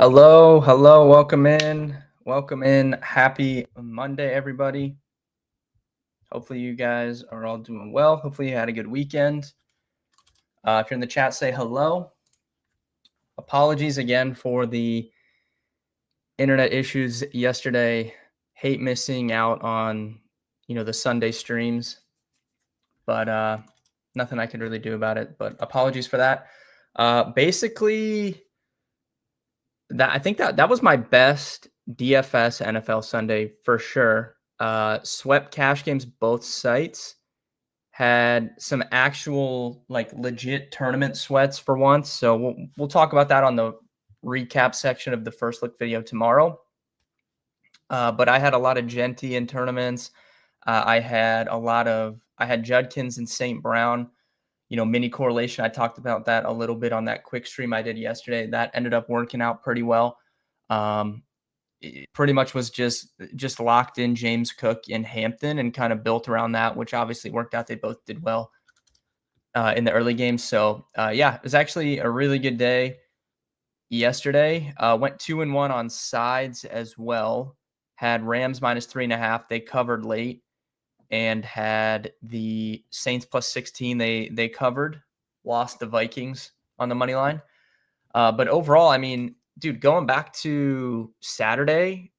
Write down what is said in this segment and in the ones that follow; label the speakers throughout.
Speaker 1: Hello, welcome in. Happy Monday, everybody. Hopefully you guys are all doing well. Hopefully you had a good weekend. If you're in the chat, say hello. Apologies again for the internet issues yesterday. Hate missing out on, the Sunday streams, but nothing I could really do about it, but apologies for that. Basically, I think that was my best DFS NFL Sunday for sure. Swept cash games both sites. Had some actual legit tournament sweats for once. So we'll talk about that on the recap section of the first look video tomorrow. But I had a lot of Genty in tournaments. I had Judkins and St. Brown. Mini correlation. I talked about that a little bit on that quick stream I did yesterday. That ended up working out pretty well. It pretty much was just locked in James Cook in Hampton and kind of built around that, which obviously worked out. They both did well in the early games. So yeah, it was actually a really good day yesterday. Went 2-1 on sides as well. Had Rams -3.5. They covered late. And had the Saints +16. They covered, lost the Vikings on the money line. But overall, I mean, dude, going back to Saturday,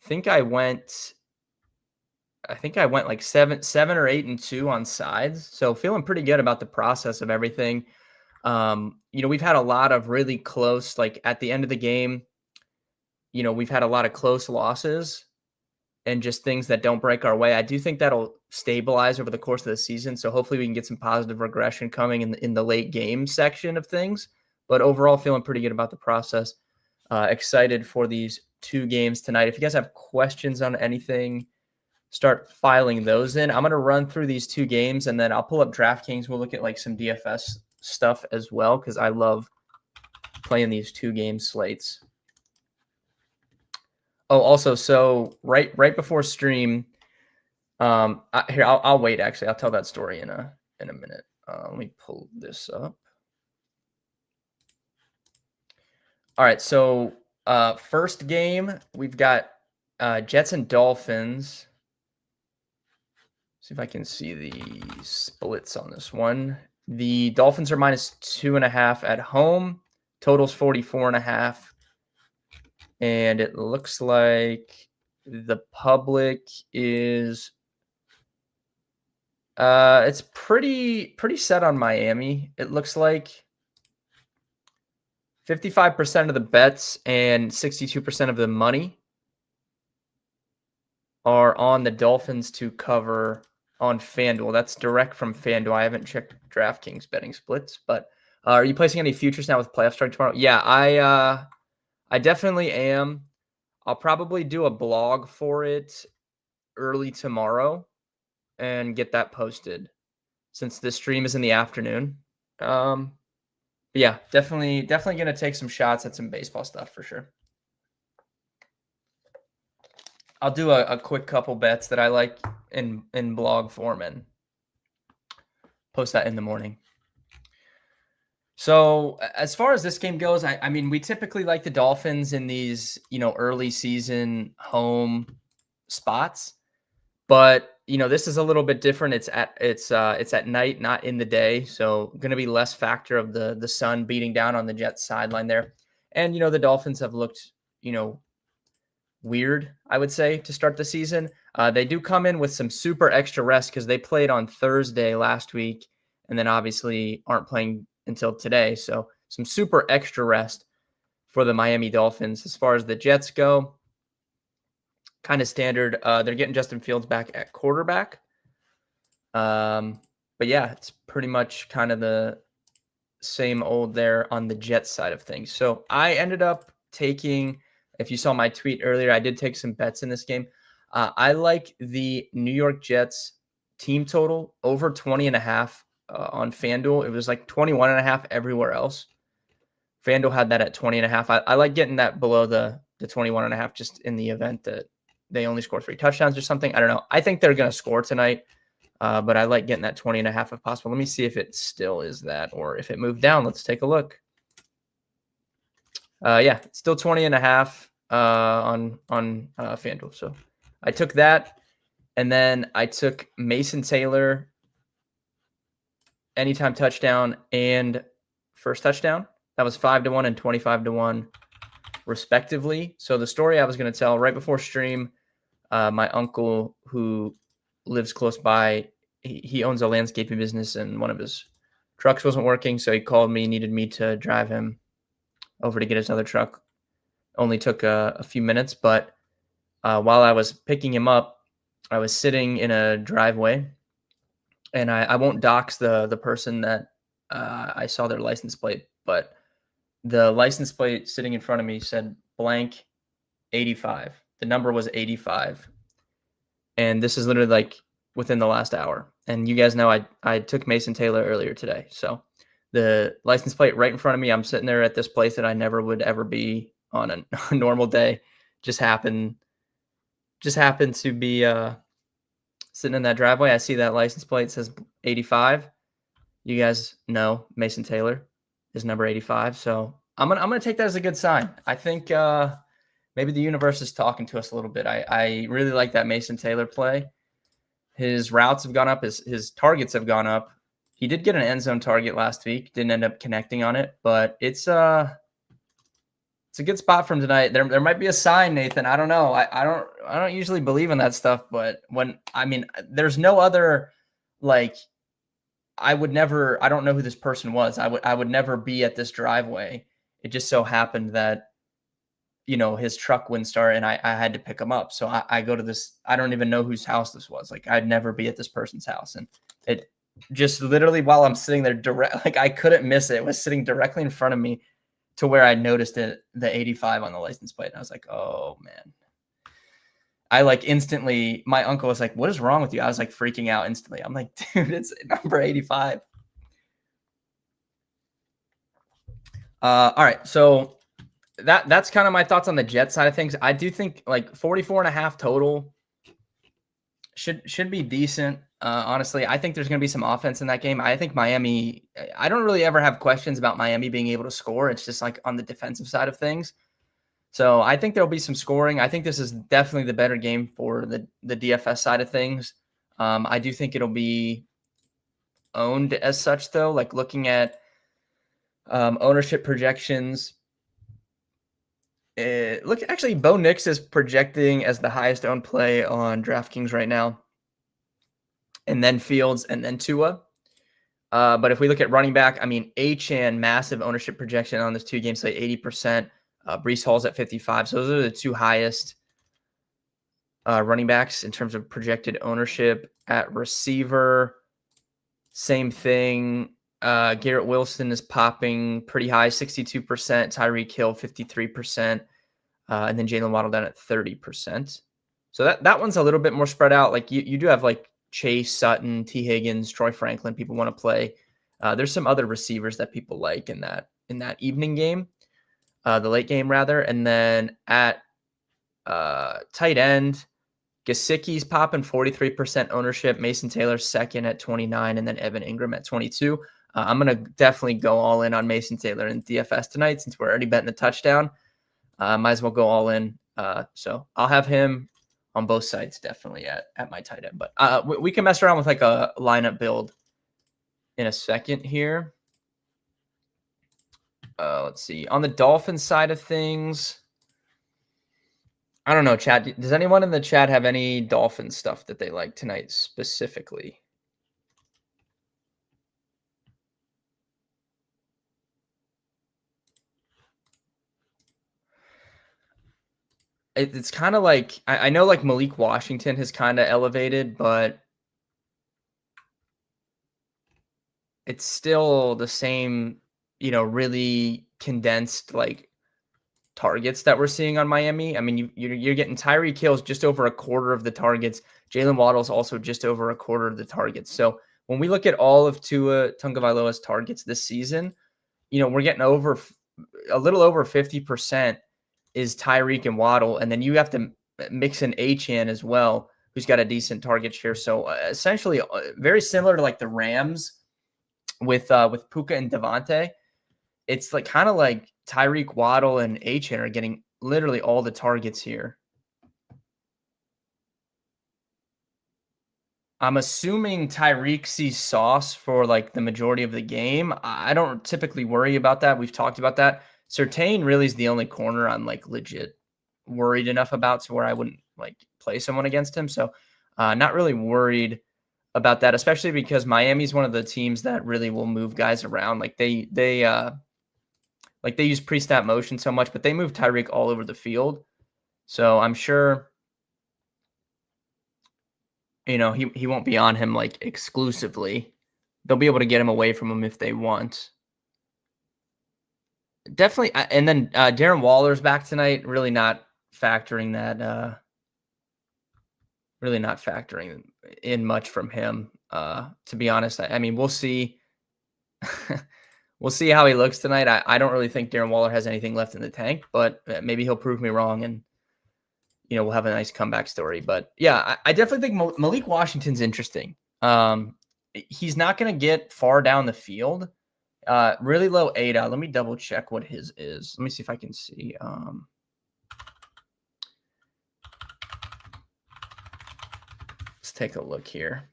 Speaker 1: I think I went like 7 or 8-2 on sides. So feeling pretty good about the process of everything. We've had a lot of really close, like at the end of the game, we've had a lot of close losses and just things that don't break our way. I do think that'll stabilize over the course of the season. So hopefully we can get some positive regression coming in the late game section of things. But overall, feeling pretty good about the process. Excited for these two games tonight. If you guys have questions on anything, start filing those in. I'm going to run through these two games, and then I'll pull up DraftKings. We'll look at like some DFS stuff as well, because I love playing these two game slates. Oh, also, so right before stream, here I'll wait. Actually, I'll tell that story in a minute. Let me pull this up. All right, so first game we've got Jets and Dolphins. See if I can see the splits on this one. The Dolphins are -2.5 at home. Total's 44.5. And it looks like the public is it's pretty set on Miami. It looks like 55% of the bets and 62% of the money are on the Dolphins to cover on FanDuel. That's direct from FanDuel. I haven't checked DraftKings betting splits, but are you placing any futures now with playoffs starting tomorrow? Yeah, I definitely am. I'll probably do a blog for it early tomorrow and get that posted since the stream is in the afternoon. But yeah, definitely going to take some shots at some baseball stuff for sure. I'll do a quick couple bets that I like in blog form and post that in the morning. So as far as this game goes, I mean, we typically like the Dolphins in these, early season home spots, but this is a little bit different. It's at night, not in the day, so going to be less factor of the sun beating down on the Jets sideline there, and the Dolphins have looked, weird, I would say, to start the season. They do come in with some super extra rest because they played on Thursday last week, and then obviously aren't playing until today. So some super extra rest for the Miami Dolphins. As far as the Jets go, kind of standard. They're getting Justin Fields back at quarterback. But yeah, it's pretty much kind of the same old there on the Jets side of things. So I ended up taking, if you saw my tweet earlier, I did take some bets in this game. I like the New York Jets team total over 20.5 on FanDuel. It was like 21.5 everywhere else. FanDuel had that at 20.5. I like getting that below the 21.5 just in the event that they only score 3 touchdowns or something. I don't know. I think they're going to score tonight, but I like getting that 20.5 if possible. Let me see if it still is that or if it moved down. Let's take a look. Yeah, still 20.5 on FanDuel. So I took that, and then I took Mason Taylor anytime touchdown and first touchdown. That was 5-1 and 25-1 respectively. So the story I was going to tell right before stream, my uncle who lives close by, he owns a landscaping business, and one of his trucks wasn't working, so he called me, needed me to drive him over to get his other truck. Only took a few minutes, but while I was picking him up, I was sitting in a driveway, and I won't dox the person that I saw their license plate, but the license plate sitting in front of me said blank 85. The number was 85. And this is literally like within the last hour. And you guys know I took Mason Taylor earlier today. So the license plate right in front of me, I'm sitting there at this place that I never would ever be on a normal day. Just happened to be sitting in that driveway. I see that license plate says 85. You guys know Mason Taylor is number 85. So I'm gonna take that as a good sign. I think maybe the universe is talking to us a little bit. I really like that Mason Taylor play. His routes have gone up. His targets have gone up. He did get an end zone target last week. Didn't end up connecting on it, but it's a good spot from tonight. There might be a sign, Nathan. I don't know. I don't usually believe in that stuff, but there's no other like. I would never. I don't know who this person was. I would never be at this driveway. It just so happened that his truck wouldn't start, and I had to pick him up. So I go to this. I don't even know whose house this was. Like, I'd never be at this person's house, and it just literally while I'm sitting there, like I couldn't miss it. It was sitting directly in front of me, to where I noticed it, the 85 on the license plate, and I was like, oh man. I like instantly. My uncle was like, "What is wrong with you?" I was like freaking out instantly. I'm like, dude, it's number 85. All right, so that's kind of my thoughts on the Jet side of things. I do think like 44.5 total should be decent. Honestly, I think there's going to be some offense in that game. I think Miami, I don't really ever have questions about Miami being able to score. It's just like on the defensive side of things. So I think there'll be some scoring. I think this is definitely the better game for the DFS side of things. I do think it'll be owned as such, though. Like looking at ownership projections, actually, Bo Nix is projecting as the highest owned play on DraftKings right now, and then Fields, and then Tua. But if we look at running back, Achane, massive ownership projection on this 2-game slate, 80%. Breece Hall's at 55. So those are the two highest running backs in terms of projected ownership. At receiver, same thing. Garrett Wilson is popping pretty high, 62%. Tyreek Hill, 53%. And then Jalen Waddle down at 30%. So that one's a little bit more spread out. Like you do have like Chase, Sutton, T. Higgins, Troy Franklin. People want to play. There's some other receivers that people like in that evening game, the late game rather. And then at tight end, Gesicki's popping 43% ownership. Mason Taylor second at 29, and then Evan Ingram at 22. I'm gonna definitely go all in on Mason Taylor in DFS tonight since we're already betting the touchdown. Might as well go all in. So I'll have him on both sides definitely at my tight end. But we can mess around with like a lineup build in a second here. Let's see. On the Dolphins side of things, I don't know, chat. Does anyone in the chat have any Dolphins stuff that they like tonight specifically? It's kind of like I know like Malik Washington has kind of elevated, but it's still the same, really condensed like targets that we're seeing on Miami. I mean, you're getting Tyreek Hill's just over a quarter of the targets. Jalen Waddle's also just over a quarter of the targets. So when we look at all of Tua Tagovailoa's targets this season, we're getting a little over 50% is Tyreek and Waddle, and then you have to mix in Achane as well, who's got a decent target share. So essentially, very similar to like the Rams with Puka and Devontae. it's like kind of like Tyreek Waddle and Achane are getting literally all the targets here. I'm assuming Tyreek sees Sauce for like the majority of the game. I don't typically worry about that. We've talked about that. Surtain really is the only corner I'm like legit worried enough about to where I wouldn't like play someone against him. So not really worried about that, especially because Miami's one of the teams that really will move guys around. Like they use pre-snap motion so much, but they move Tyreek all over the field. So I'm sure he won't be on him like exclusively. They'll be able to get him away from him if they want. Definitely, and then Darren Waller's back tonight. Really not factoring that. Really not factoring in much from him. To be honest, I mean, we'll see. We'll see how he looks tonight. I don't really think Darren Waller has anything left in the tank, but maybe he'll prove me wrong, and we'll have a nice comeback story. But yeah, I definitely think Malik Washington's interesting. He's not going to get far down the field. Really low ADA. Let me double check what his is. Let me see if I can see. Let's take a look here.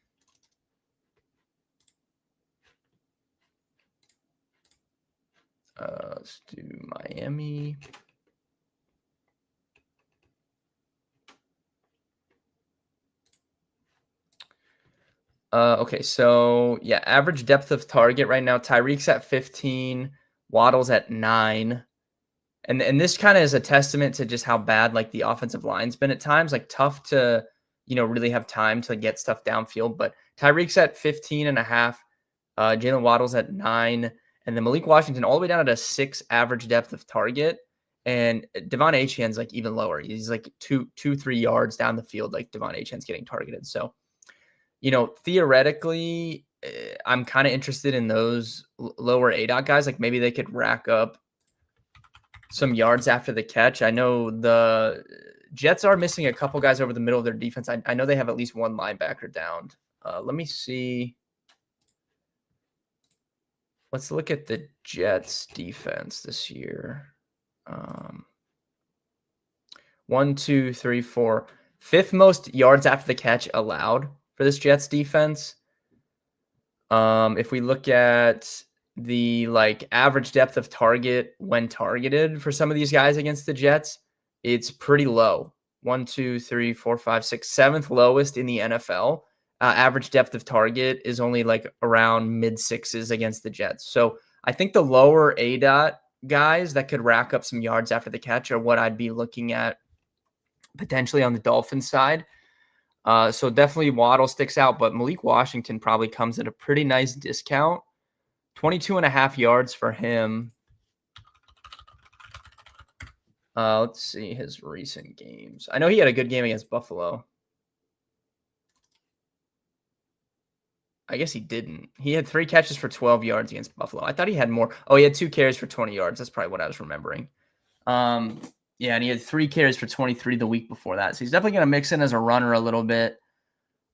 Speaker 1: Let's do Miami. Okay, so yeah, average depth of target right now. Tyreek's at 15, Waddle's at 9. And this kind of is a testament to just how bad like the offensive line's been at times. Like tough to, really have time to get stuff downfield. But Tyreek's at 15.5. Jalen Waddle's at 9. And then Malik Washington all the way down at a 6 average depth of target. And Devon Achane's like even lower. He's like 3 yards down the field. Like Devon Achane's getting targeted. So, theoretically, I'm kind of interested in those lower ADOT guys. Like maybe they could rack up some yards after the catch. I know the Jets are missing a couple guys over the middle of their defense. I know they have at least one linebacker down. Let me see. Let's look at the Jets defense this year. 1, 2, 3, 4. 5th most yards after the catch allowed for this Jets defense. If we look at the like average depth of target when targeted for some of these guys against the Jets, it's pretty low. 1, 2, 3, 4, 5, 6, 7th lowest in the NFL. Average depth of target is only like around mid 6s against the Jets. So I think the lower ADOT guys that could rack up some yards after the catch are what I'd be looking at potentially on the Dolphins side. So definitely Waddle sticks out, but Malik Washington probably comes at a pretty nice discount. 22.5 yards for him. Let's see his recent games. I know he had a good game against Buffalo. I guess he didn't. He had 3 catches for 12 yards against Buffalo. I thought he had more. Oh, he had 2 carries for 20 yards. That's probably what I was remembering. Yeah, and he had 3 carries for 23 the week before that. So he's definitely going to mix in as a runner a little bit.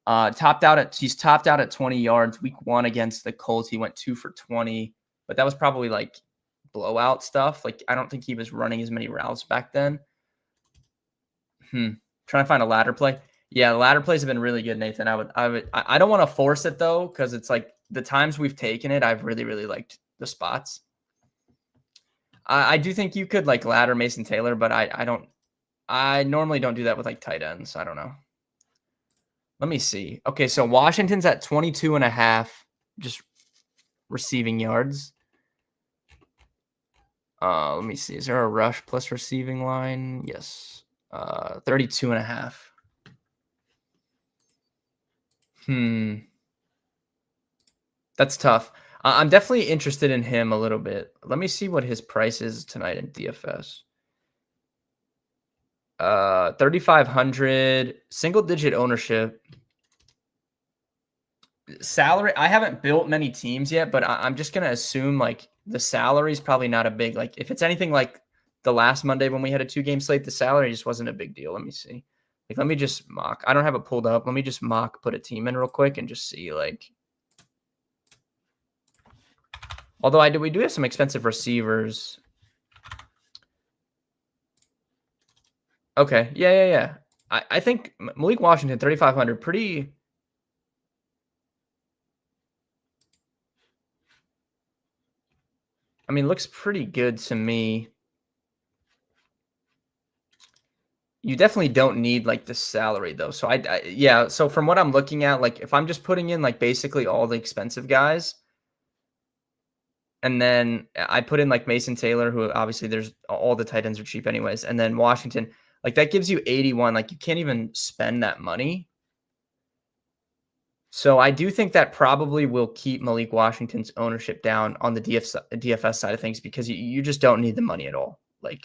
Speaker 1: He's topped out at 20 yards. Week 1 against the Colts, he went 2 for 20, but that was probably like blowout stuff. Like I don't think he was running as many routes back then. Trying to find a ladder play. Yeah, the ladder plays have been really good, Nathan. I don't want to force it though, because it's like the times we've taken it, I've really, really liked the spots. I do think you could like ladder Mason Taylor, but I normally don't do that with like tight ends. I don't know. Let me see. Okay, so Washington's at 22.5 just receiving yards. Let me see. Is there a rush plus receiving line? Yes. 32.5. That's tough. I'm definitely interested in him a little bit. Let me see what his price is tonight in DFS. 3,500, single digit ownership. Salary, I haven't built many teams yet, but I'm just going to assume like the salary is probably not a big, like if it's anything like the last Monday when we had a 2-game slate, the salary just wasn't a big deal. Let me see. Like, let me just mock. I don't have it pulled up. Let me just mock, put a team in real quick and just see like. Although we do have some expensive receivers. Okay. Yeah. I think Malik Washington, 3,500, pretty. I mean, looks pretty good to me. You definitely don't need like the salary though. So yeah. So from what I'm looking at, like if I'm just putting in like basically all the expensive guys, and then I put in like Mason Taylor, who obviously there's all the tight ends are cheap anyways, and then Washington, like that gives you 81. Like you can't even spend that money. So I do think that probably will keep Malik Washington's ownership down on the DFS side of things because you just don't need the money at all. Like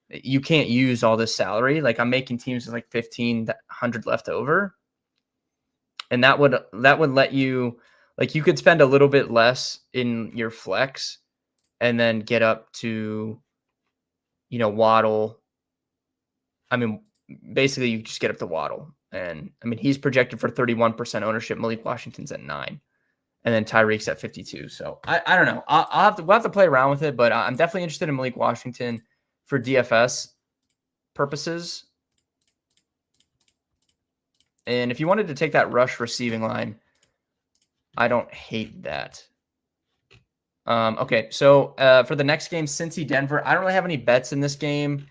Speaker 1: you can't use all this salary. Like I'm making teams with like 1,500 left over, and that would let you, like, you could spend a little bit less in your flex and then get up to, Waddle. I mean, basically you just get up to Waddle, and I mean he's projected for 31% ownership. Malik Washington's at 9, and then Tyreek's at 52. So I don't know. We'll have to play around with it, but I'm definitely interested in Malik Washington for DFS purposes. And if you wanted to take that rush receiving line, I don't hate that. Okay, so for the next game, Cincy Denver, I don't really have any bets in this game.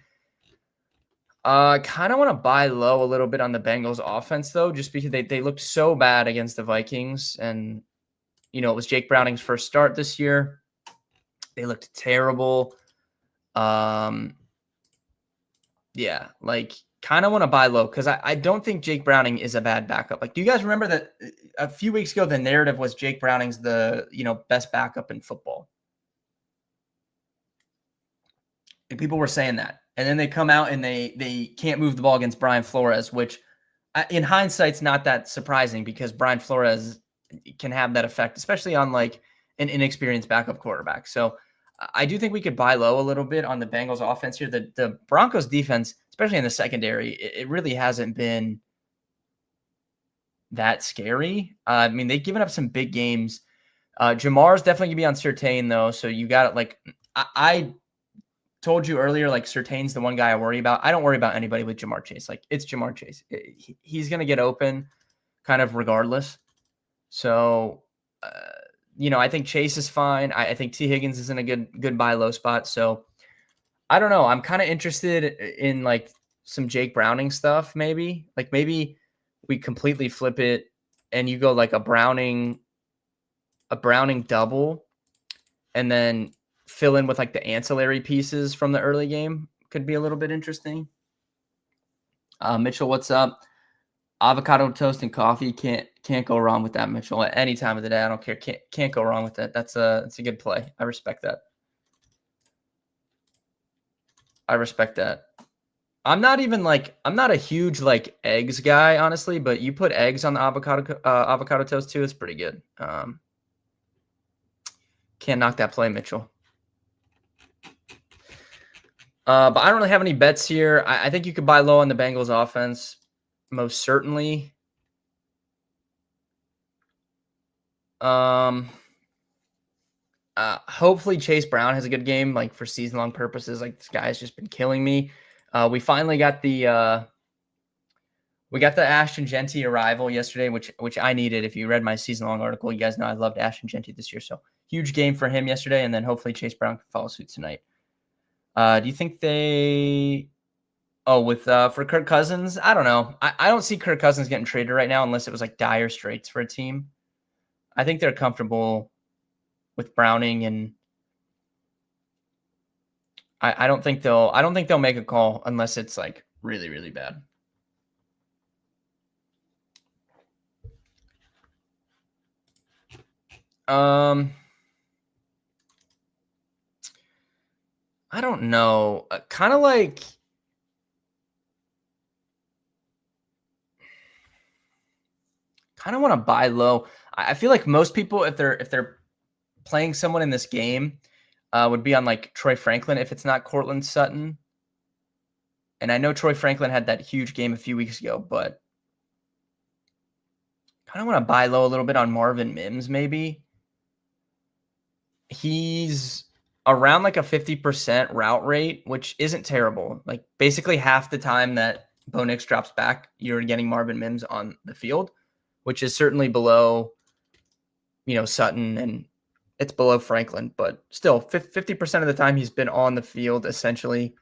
Speaker 1: Kind of want to buy low a little bit on the Bengals offense though, just because they looked so bad against the Vikings, and it was Jake Browning's first start this year. They looked terrible. Yeah, like kind of want to buy low because I don't think Jake Browning is a bad backup. Like, do you guys remember that a few weeks ago the narrative was Jake Browning's the best backup in football? And people were saying that, and then they come out and they can't move the ball against Brian Flores, which in hindsight's not that surprising because Brian Flores can have that effect, especially on like an inexperienced backup quarterback. So I do think we could buy low a little bit on the Bengals offense here. The Broncos defense, especially in the secondary, it really hasn't been that scary. I mean, they've given up some big games. Jamar's definitely going to be on Surtain, though. So you got it. Like, I told you earlier, like, Surtain's the one guy I worry about. I don't worry about anybody with Jamar Chase. Like, it's Jamar Chase. He's going to get open kind of regardless. So, I think Chase is fine. I think T. Higgins is in a good buy low spot. So I don't know. I'm kind of interested in like some Jake Browning stuff, maybe. Like maybe we completely flip it and you go like a Browning double and then fill in with like the ancillary pieces from the early game. Could be a little bit interesting. Mitchell, what's up? Avocado toast and coffee, can't go wrong with that, Mitchell. At any time of the day, I don't care. Can't go wrong with that. That's a good play. I respect that. I'm not a huge like eggs guy, honestly, but you put eggs on the avocado toast too, it's pretty good. Can't knock that play, Mitchell. But I don't really have any bets here. I think you could buy low on the Bengals offense, most certainly. Hopefully Chase Brown has a good game, like for season-long purposes. Like, this guy's just been killing me. We finally got the Ashton Genty arrival yesterday, which I needed. If you read my season-long article, you guys know I loved Ashton Genty this year. So huge game for him yesterday, and then hopefully Chase Brown can follow suit tonight. Do you think for Kirk Cousins? I don't know. I don't see Kirk Cousins getting traded right now unless it was like dire straits for a team. I think they're comfortable with Browning, and I don't think they'll make a call unless it's like really, really bad. I don't know. Kind of like want to buy low. I feel like most people, if they're playing someone in this game, would be on like Troy Franklin if it's not Cortland Sutton. And I know Troy Franklin had that huge game a few weeks ago, but kind of want to buy low a little bit on Marvin Mims, maybe. he's around like a 50% route rate, which isn't terrible. Like basically half the time that Bo Nix drops back, you're getting Marvin Mims on the field, which is certainly below, Sutton, and it's below Franklin, but still 50% of the time he's been on the field essentially.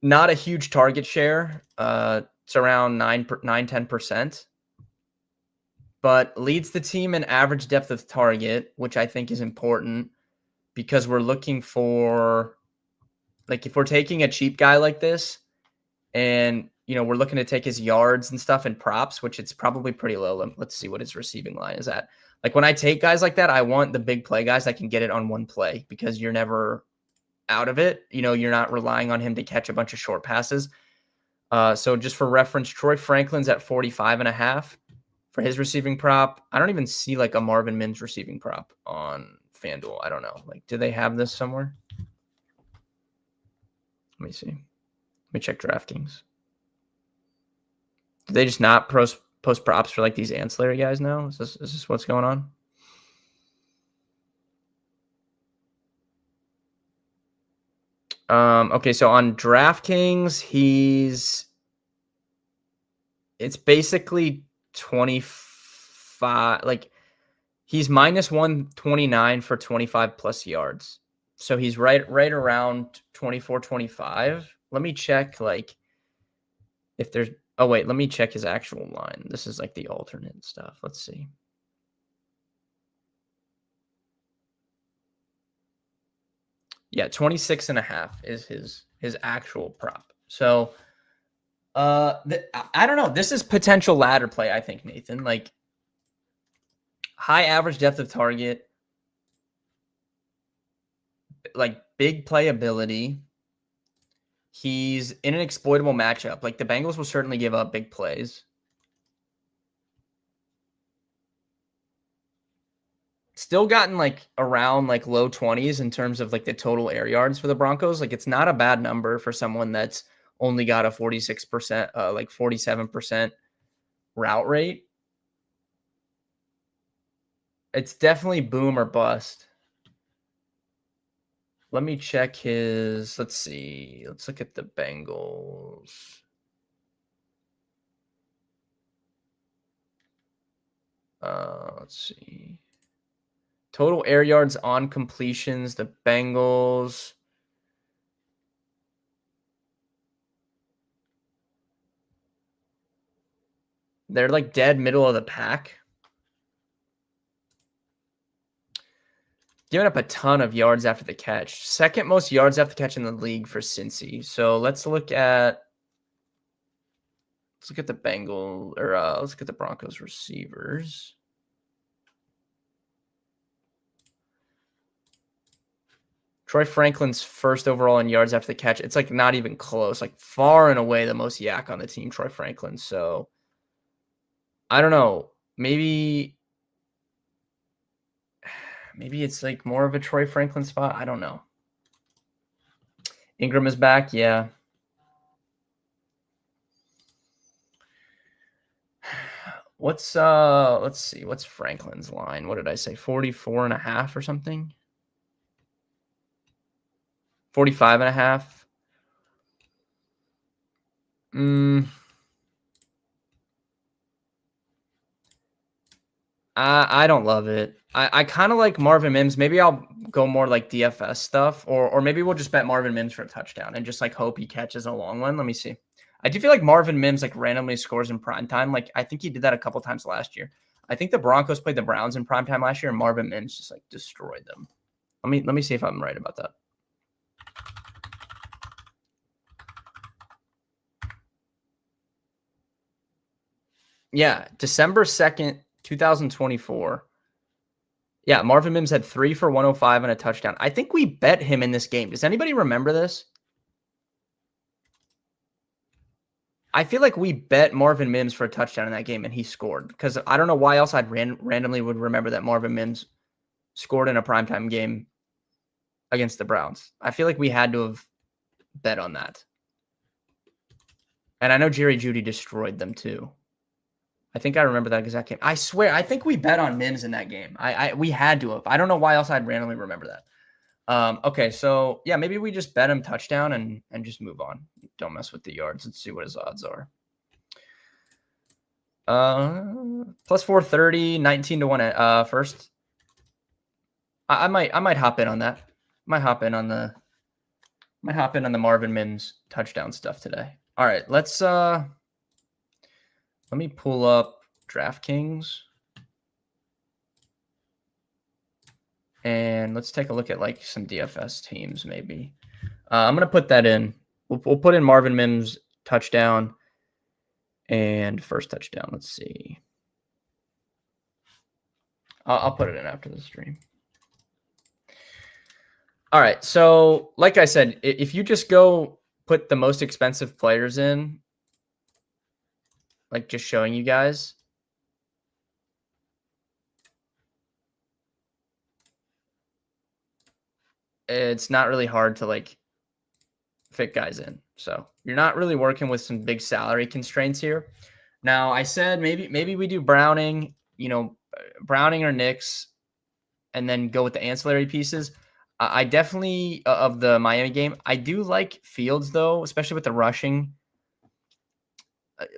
Speaker 1: Not a huge target share. It's around 10%, but leads the team in average depth of target, which I think is important because we're looking for, like, if we're taking a cheap guy like this and, we're looking to take his yards and stuff and props, which it's probably pretty low. Let's see what his receiving line is at. Like when I take guys like that, I want the big play guys that can get it on one play because you're never out of it. You're not relying on him to catch a bunch of short passes. So just for reference, Troy Franklin's at 45.5 for his receiving prop. I don't even see like a Marvin Mims receiving prop on FanDuel. I don't know. Like, do they have this somewhere? Let me see. Let me check DraftKings. Do they just not post props for like these ancillary guys now? Is this what's going on? Okay, so on DraftKings, it's basically 25, like he's minus 129 for 25 plus yards. So he's right around 24, 25. Let me check like if there's, oh wait, let me check his actual line. This is like the alternate stuff. Let's see. Yeah, 26.5 is his actual prop. So I don't know. This is potential ladder play, I think, Nathan. Like high average depth of target, like big playability. He's in an exploitable matchup. Like the Bengals will certainly give up big plays. Still gotten like around like low 20s in terms of like the total air yards for the Broncos. Like it's not a bad number for someone that's only got a 46%, like 47% route rate. It's definitely boom or bust. Let me check his, let's see. Let's look at the Bengals. Let's see. Total air yards on completions, the Bengals. They're like dead middle of the pack. Giving up a ton of yards after the catch. Second most yards after the catch in the league for Cincy. So let's look at the Bengals, or let's look at the Broncos receivers. Troy Franklin's first overall in yards after the catch. It's like not even close. Like far and away the most yak on the team, Troy Franklin. So I don't know. Maybe it's like more of a Troy Franklin spot. I don't know. Ingram is back. Yeah. Let's see. What's Franklin's line? What did I say? 44.5 or something? 45.5. I don't love it. I kind of like Marvin Mims. Maybe I'll go more like DFS stuff, or maybe we'll just bet Marvin Mims for a touchdown and just like hope he catches a long one. Let me see. I do feel like Marvin Mims like randomly scores in prime time. Like I think he did that a couple times last year. I think the Broncos played the Browns in prime time last year, and Marvin Mims just like destroyed them. Let me see if I'm right about that. Yeah, December 2nd, 2024. Yeah, Marvin Mims had 3 for 105 and a touchdown. I think we bet him in this game. Does anybody remember this? I feel like we bet Marvin Mims for a touchdown in that game, and he scored. Because I don't know why else I'd randomly would remember that Marvin Mims scored in a primetime game against the Browns. I feel like we had to have bet on that. And I know Jerry Jeudy destroyed them too. I think I remember that exact game. I swear, I think we bet on Mims in that game. We had to have. I don't know why else I'd randomly remember that. Okay, so yeah, maybe we just bet him touchdown and just move on. Don't mess with the yards. Let's see what his odds are. Plus 430, 19 to 1 first. I might hop in on that. Might hop in on the Marvin Mims touchdown stuff today. All right, let me pull up DraftKings. And let's take a look at like some DFS teams maybe. I'm going to put that in. We'll put in Marvin Mims touchdown and first touchdown. Let's see. I'll put it in after the stream. All right. So like I said, if you just go put the most expensive players in, like just showing you guys, it's not really hard to like fit guys in. So you're not really working with some big salary constraints here. Now I said maybe we do Browning, Browning or Knicks, and then go with the ancillary pieces. I definitely of the Miami game. I do like Fields though, especially with the rushing.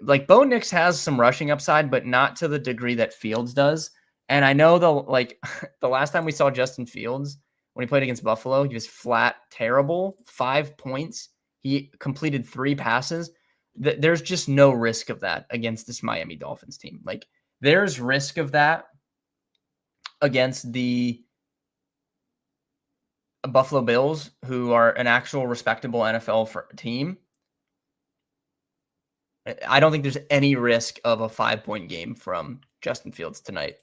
Speaker 1: Like Bo Nix has some rushing upside, but not to the degree that Fields does. And I know the last time we saw Justin Fields when he played against Buffalo, he was flat terrible. 5 points. He completed 3 passes. There's just no risk of that against this Miami Dolphins team. Like there's risk of that against the Buffalo Bills, who are an actual respectable NFL team. I don't think there's any risk of a 5-point game from Justin Fields tonight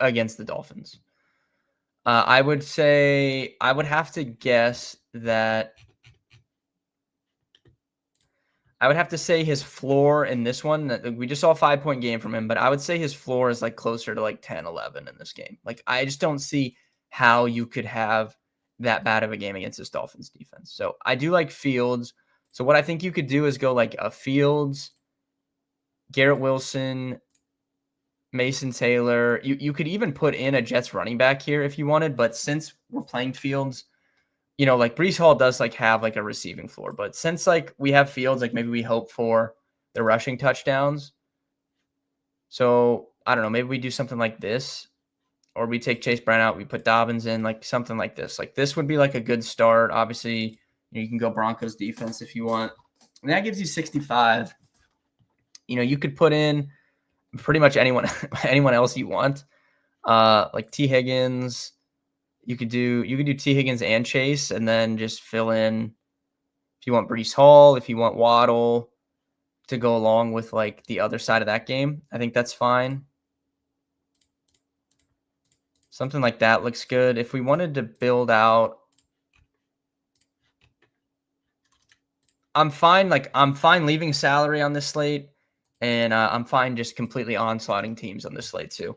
Speaker 1: against the Dolphins. I would say I would have to guess that I would have to say his floor in this one, we just saw a 5-point game from him, but I would say his floor is like closer to like 10, 11 in this game. Like I just don't see how you could have that bad of a game against this Dolphins defense. So I do like Fields. So what I think you could do is go like a Fields, Garrett Wilson, Mason Taylor. You could even put in a Jets running back here if you wanted, but since we're playing Fields, like Breece Hall does like have like a receiving floor, but since like we have Fields, like maybe we hope for the rushing touchdowns. So I don't know, maybe we do something like this, or we take Chase Brown out, we put Dobbins in, like something like this. Like this would be like a good start. Obviously, you can go Broncos defense if you want. And that gives you 65. You could put in pretty much anyone else you want. Like T. Higgins. You could do T. Higgins and Chase, and then just fill in if you want Breece Hall, if you want Waddle to go along with like the other side of that game. I think that's fine. Something like that looks good. If we wanted to build out, I'm fine leaving salary on this slate, and I'm fine just completely onslaughting teams on this slate too.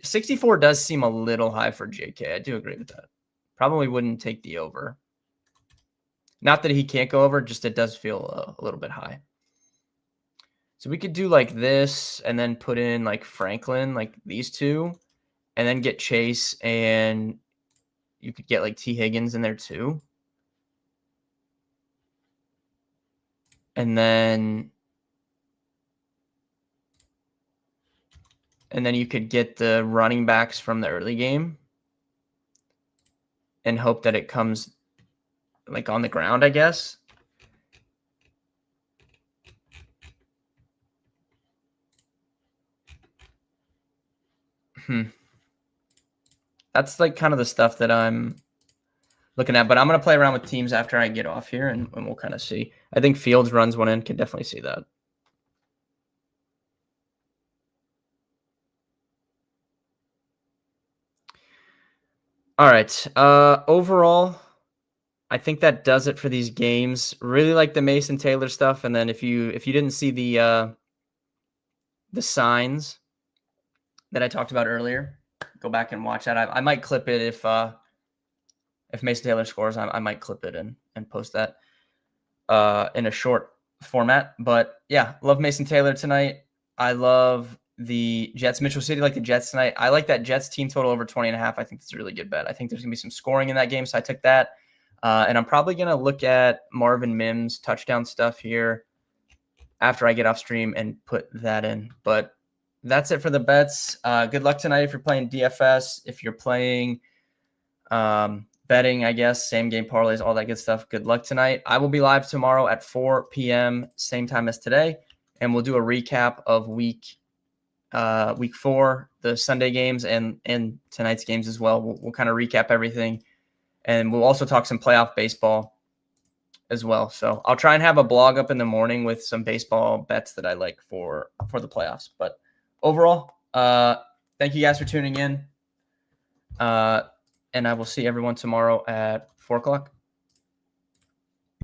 Speaker 1: 64 does seem a little high for JK. I do agree with that. Probably wouldn't take the over. Not that he can't go over, just it does feel a little bit high. So we could do like this and then put in like Franklin, like these two, and then get Chase, and you could get like T. Higgins in there too. And then you could get the running backs from the early game and hope that it comes like on the ground, I guess. That's like kind of the stuff that I'm looking at, but I'm going to play around with teams after I get off here, and we'll kind of see. I think Fields runs one in, can definitely see that. All right. Overall, I think that does it for these games. Really like the Mason Taylor stuff, and then if you didn't see the signs that I talked about earlier, go back and watch that. I might clip it if Mason Taylor scores. I might clip it and post that in a short format. But yeah, love Mason Taylor tonight. I love the Jets. Mitchell City like the Jets tonight. I like that Jets team total over 20.5. I think that's a really good bet. I think there's going to be some scoring in that game, so I took that. And I'm probably going to look at Marvin Mims touchdown stuff here after I get off stream and put that in. But that's it for the bets. Good luck tonight if you're playing DFS. If you're playing betting, I guess, same game parlays, all that good stuff. Good luck tonight. I will be live tomorrow at 4 p.m., same time as today, and we'll do a recap of week 4, the Sunday games, and tonight's games as well. We'll kind of recap everything, and we'll also talk some playoff baseball as well. So I'll try and have a blog up in the morning with some baseball bets that I like for the playoffs. But overall, thank you guys for tuning in. And I will see everyone tomorrow at 4 o'clock.